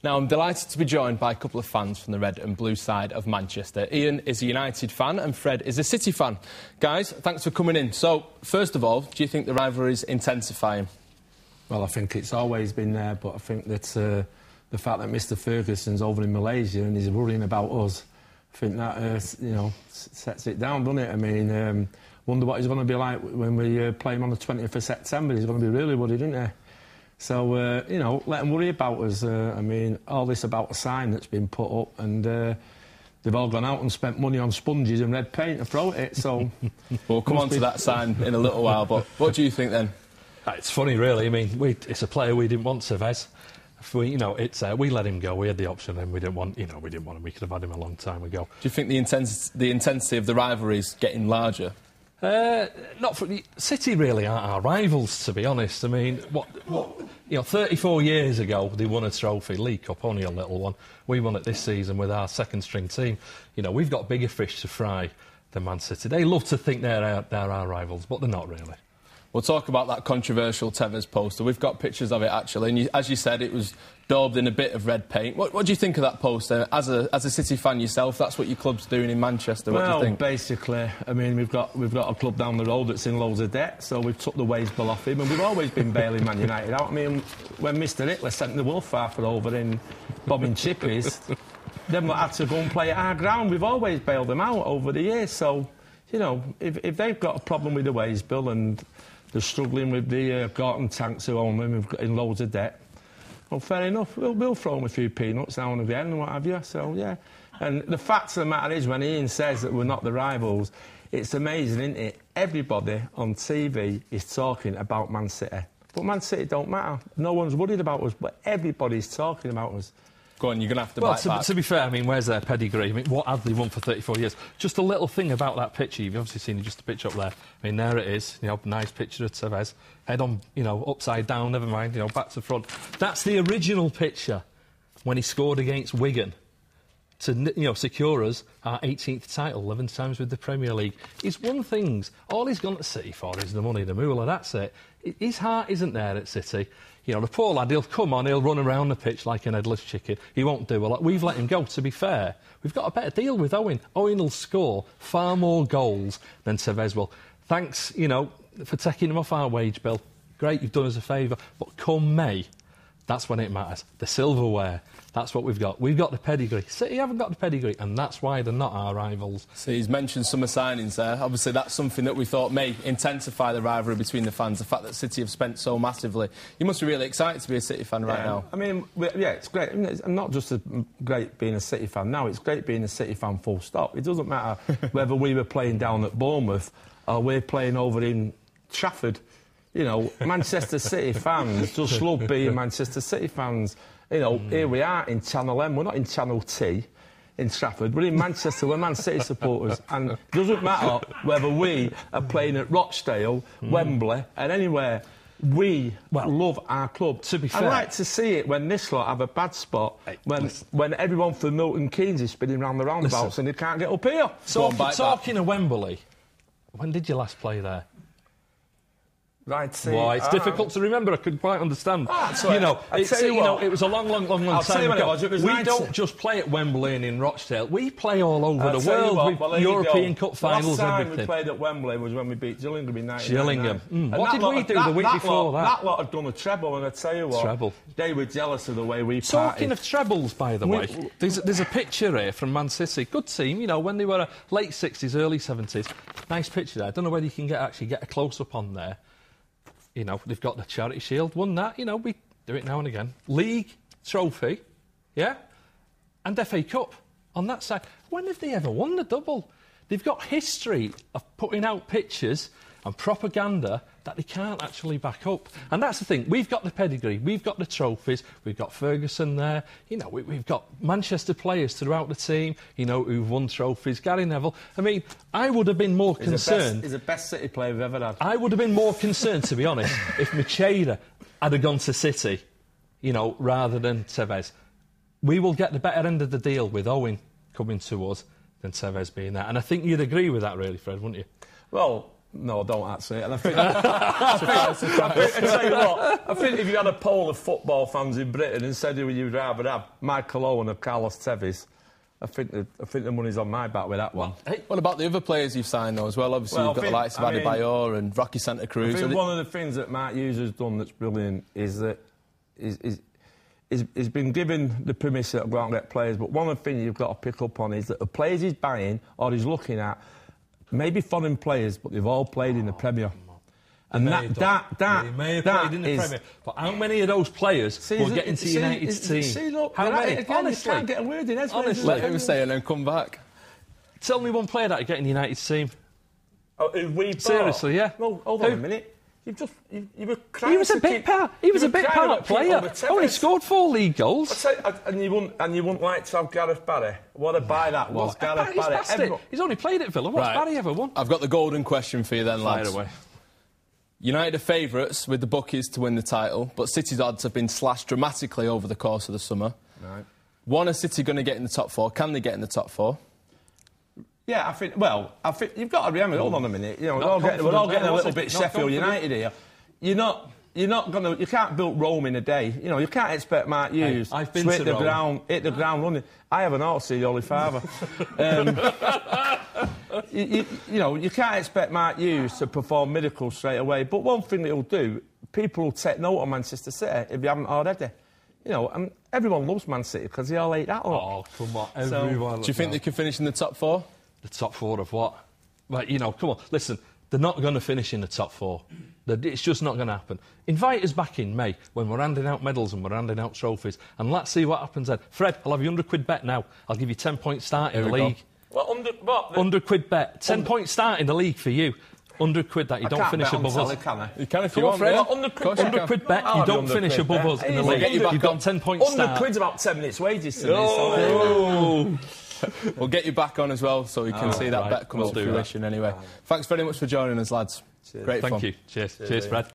Now, I'm delighted to be joined by a couple of fans from the red and blue side of Manchester. Ian is a United fan and Fred is a City fan. Guys, thanks for coming in. So, first of all, do you think the rivalry is intensifying? Well, I think it's always been there, but I think that the fact that Mr Ferguson's over in Malaysia and he's worrying about us, I think that, you know, sets it down, doesn't it? I mean, wonder what he's going to be like when we play him on the 20th of September. He's going to be really worried, isn't he? So, you know, let them worry about us. I mean, all this about a sign that's been put up and they've all gone out and spent money on sponges and red paint to throw at it, so... We'll come on to that sign in a little while, but what do you think then? It's funny, really. I mean, it's a player we didn't want, Tevez. We let him go. We had the option and we didn't want him. We could have had him a long time ago. Do you think the intensity of the rivalry is getting larger? Not for City really aren't our rivals, to be honest. I mean, 34 years ago they won a trophy, League Cup, only a little one. We won it this season with our second-string team. You know, we've got bigger fish to fry than Man City. They love to think they're our rivals, but they're not really. We'll talk about that controversial Tevez poster. We've got pictures of it, actually, and as you said, it was daubed in a bit of red paint. What do you think of that poster? As a City fan yourself, that's what your club's doing in Manchester. What do you think? Well, basically, I mean, we've got a club down the road that's in loads of debt, so we've took the wage bill off him, and we've always been bailing Man United out. I mean, when Mr Hitler sent the Wolfhaffer over in bombing chippies, then we had to go and play at our ground. We've always bailed them out over the years, so, you know, if they've got a problem with the wage bill and they're struggling with the Gorton tanks who own them in loads of debt, well, fair enough, we'll throw them a few peanuts now and again and what have you, so, yeah. And the fact of the matter is, when Ian says that we're not the rivals, it's amazing, isn't it? Everybody on TV is talking about Man City. But Man City don't matter. No one's worried about us, but everybody's talking about us. Go on, you're going to have to bite back. To be fair, I mean, where's their pedigree? I mean, what have they won for 34 years? Just a little thing about that picture. You've obviously seen just a picture up there. I mean, there it is. You know, nice picture of Tevez. Head on, you know, upside down, never mind, you know, back to front. That's the original picture when he scored against Wigan to, you know, secure us our 18th title, 11 times with the Premier League. He's won things. All he's gone to City for is the money, the moolah, that's it. His heart isn't there at City. You know, the poor lad, he'll run around the pitch like an headless chicken. He won't do a lot. We've let him go, to be fair. We've got a better deal with Owen. Owen will score far more goals than Tevez will. Thanks, you know, for taking him off our wage bill. Great, you've done us a favour. But come May, that's when it matters. The silverware, that's what we've got. We've got the pedigree. City haven't got the pedigree, and that's why they're not our rivals. So he's mentioned summer signings there. Obviously, that's something that we thought may intensify the rivalry between the fans, the fact that City have spent so massively. You must be really excited to be a City fan right now. I mean, yeah, it's great. I mean, it's not just great being a City fan now, it's great being a City fan full stop. It doesn't matter whether we were playing down at Bournemouth or we're playing over in Trafford. You know, Manchester City fans just love being Manchester City fans. You know, here we are in Channel M. We're not in Channel T in Trafford. We're in Manchester. We're Man City supporters. And it doesn't matter whether we are playing at Rochdale, Wembley, and anywhere. We love our club. To be fair, I like to see it when this lot have a bad spot, when everyone from Milton Keynes is spinning round the roundabouts and they can't get up here. So, talking of Wembley, when did you last play there? Right, see, well, it's difficult to remember. I couldn't quite understand. You know, it was a long time ago. We don't just play at Wembley and in Rochdale. We play all over the world with European Cup finals and everything. The last time we played at Wembley was when we beat Gillingham in 1999. Gillingham. What did we do the week before that? That lot had done a treble, and I tell you what, treble. They were jealous of the way we Talking partied. of trebles, by the way, there's a picture here from Man City. Good team, you know, when they were late 60s, early 70s. Nice picture there. I don't know whether you can actually get a close-up on there. You know, they've got the Charity Shield, won that. You know, we do it now and again. League, trophy, yeah? And FA Cup on that side. When have they ever won the double? They've got history of putting out pictures and propaganda that they can't actually back up. And that's the thing. We've got the pedigree. We've got the trophies. We've got Ferguson there. You know, we've got Manchester players throughout the team, you know, who've won trophies. Gary Neville. I mean, I would have been more concerned. He's the best City player we've ever had. I would have been more concerned, to be honest, if Macheda had gone to City, you know, rather than Tevez. We will get the better end of the deal with Owen coming to us than Tevez being there. And I think you'd agree with that, really, Fred, wouldn't you? Well, No, don't actually. And I think, I tell you what, I think if you had a poll of football fans in Britain and said who you'd rather have, Michael Owen or Carlos Tevez, I think the money's on my back with that one. Hey, what about the other players you've signed, though, as well? Obviously, you've got the likes of Adebayor and Rocky Santa Cruz. I think one of the things that Mark Hughes has done that's brilliant is that he's been given the permission to go out and get players, but one of the things you've got to pick up on is that the players he's buying or he's looking at, maybe foreign players, but they've all played in the Premier. And He may have played in the Premier. But how many of those players will get into United's team? See, look, how many? Again, honestly, you can't get a word in, honestly. Let him say and then come back. Tell me one player that would get in United's team. Oh, we bought? Seriously, yeah. No, hold on a minute. You were crying. He was a bit part. He was a bit part player. Only scored 4 league goals. And you wouldn't like to have Gareth Barry. What a buy that was, Gareth Barry. He's only played at Villa. What's Barry ever won? I've got the golden question for you then, lads. Fire away. United are favourites with the bookies to win the title, but City's odds have been slashed dramatically over the course of the summer. Right. One, are City going to get in the top 4? Can they get in the top 4? Yeah, I think you've got to remember. Hold on a minute. You know, we're all getting a little bit Sheffield United here. You're not going to. You can't build Rome in a day. You know, you can't expect Mark Hughes I've been to to Rome. hit the ground running. I haven't all seen the Holy Father. You know, you can't expect Mark Hughes to perform miracles straight away. But one thing that he'll do, people will take note of Manchester City if you haven't already. You know, and everyone loves Man City because they all hate that lot. Oh, come on, everyone. Do you think they can finish in the top 4? The top 4 of what? Like, you know, come on, listen, they're not going to finish in the top 4. It's just not going to happen. Invite us back in May when we're handing out medals and we're handing out trophies, and let's see what happens then. Fred, I'll have you £100 bet now. I'll give you 10 points start in the league. Well, £100 bet. 10 points start in the league for you. £100 that you don't finish above us. You can if you want, Fred. yeah. £100 bet you don't finish above us in the league. You've got 10 points start. £100's about 10 minutes' wages to me. We'll get you back on as well so we can see that bet come to fruition anyway. Thanks very much for joining us, lads. Great fun. Thank you. Cheers, Fred.